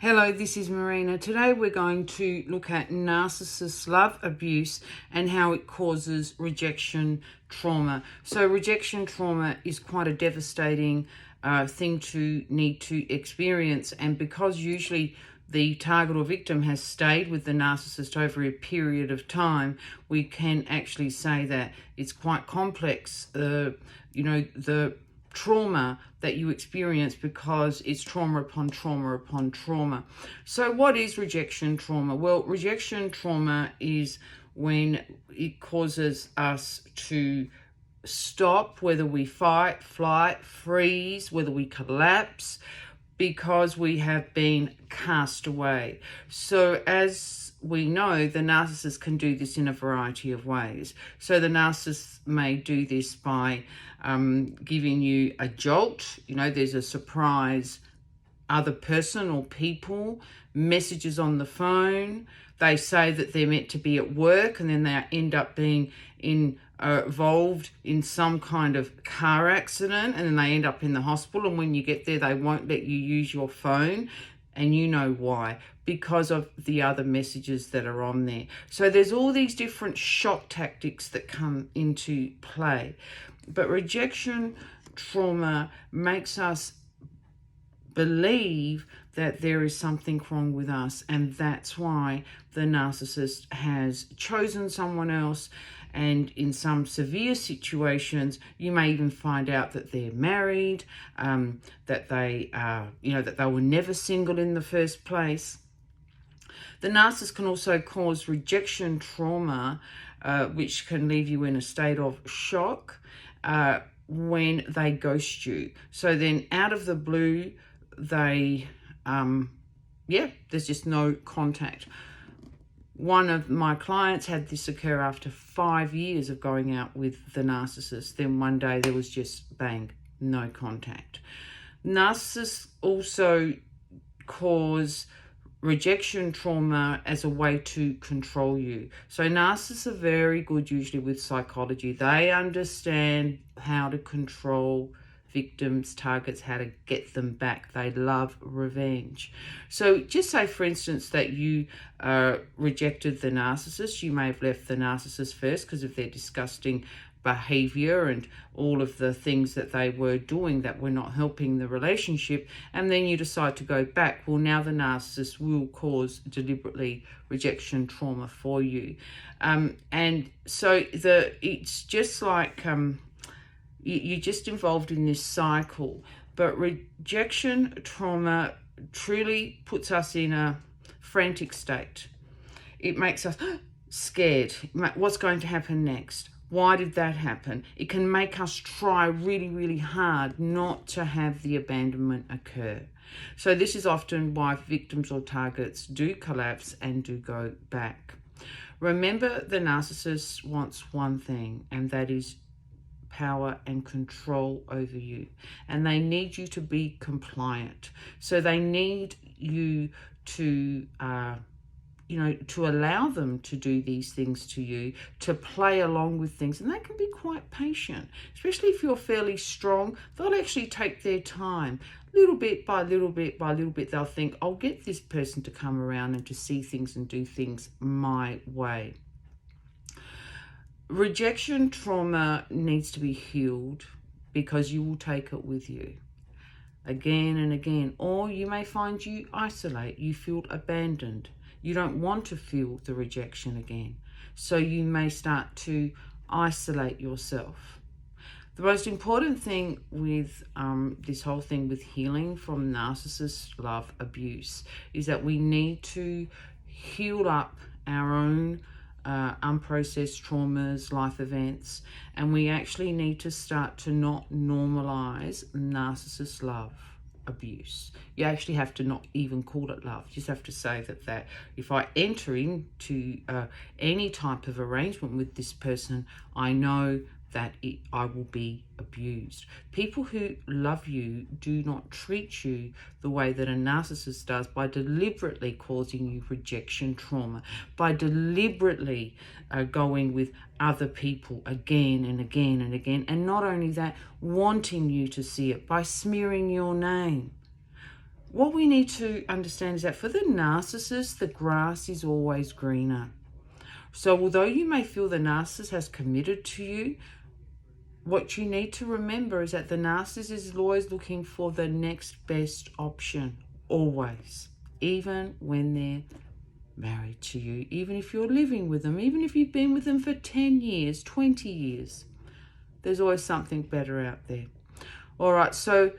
Hello, this is Marina. Today we're going to look at narcissist love abuse and how it causes rejection trauma. So rejection trauma is quite a devastating thing to need to experience, and because usually the target or victim has stayed with the narcissist over a period of time, we can actually say that it's quite complex. The trauma that you experience, because it's trauma upon trauma upon trauma. So what is rejection trauma? Well, rejection trauma is when it causes us to stop, whether we fight, flight, freeze, whether we collapse, because we have been cast away. So as we know, the narcissist can do this in a variety of ways. So the narcissist may do this by giving you a jolt. There's a surprise other person or people, messages on the phone. They say that they're meant to be at work, and then they end up being involved in some kind of car accident, and then they end up in the hospital, and when you get there they won't let you use your phone, and you know why, because of the other messages that are on there. So there's all these different shock tactics that come into play. But rejection trauma makes us believe that there is something wrong with us, and that's why the narcissist has chosen someone else. And in some severe situations, you may even find out that they're married, that they were never single in the first place. The narcissist can also cause rejection trauma, which can leave you in a state of shock when they ghost you. So then out of the blue, they, there's just no contact. One of my clients had this occur after 5 years of going out with the narcissist. Then one day there was just bang, no contact. Narcissists also cause rejection trauma as a way to control you. So narcissists are very good usually with psychology. They understand how to control victims, targets, how to get them back. They love revenge. So just say, for instance, that you rejected the narcissist. You may have left the narcissist first because of their disgusting behavior and all of the things that they were doing that were not helping the relationship, and then you decide to go back. Well, now the narcissist will cause deliberately rejection trauma for you. And so it's just like you're just involved in this cycle. But rejection trauma truly puts us in a frantic state. It makes us scared. What's going to happen next? Why did that happen? It can make us try really, really hard not to have the abandonment occur. So this is often why victims or targets do collapse and do go back. Remember, the narcissist wants one thing, and that is power and control over you, and they need you to be compliant. So they need you to to allow them to do these things to you, to play along with things, and they can be quite patient, especially if you're fairly strong. They'll actually take their time, little bit by little bit by little bit. They'll think, I'll get this person to come around and to see things and do things my way. Rejection trauma needs to be healed, because you will take it with you again and again. Or you may find you isolate, you feel abandoned. You don't want to feel the rejection again. So you may start to isolate yourself. The most important thing with this whole thing with healing from narcissist love abuse is that we need to heal up our own unprocessed traumas, life events, and we actually need to start to not normalize narcissist love abuse. You actually have to not even call it love. You just have to say that if I enter into any type of arrangement with this person, I know that I will be abused. People who love you do not treat you the way that a narcissist does, by deliberately causing you rejection trauma, by deliberately going with other people again and again and again, and not only that, wanting you to see it, by smearing your name. what we need to understand is that for the narcissist, the grass is always greener. So although you may feel the narcissist has committed to you, what you need to remember is that the narcissist is always looking for the next best option, always, even when they're married to you, even if you're living with them, even if you've been with them for 10 years, 20 years, there's always something better out there. All right, so,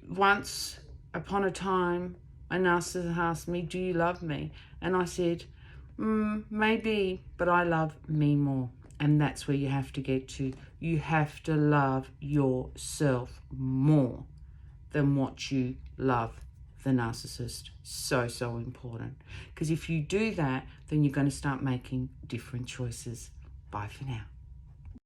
once upon a time, a narcissist asked me, do you love me? And I said, maybe, but I love me more. And that's where you have to get to. You have to love yourself more than what you love the narcissist. So important. Because if you do that, then you're going to start making different choices. Bye for now.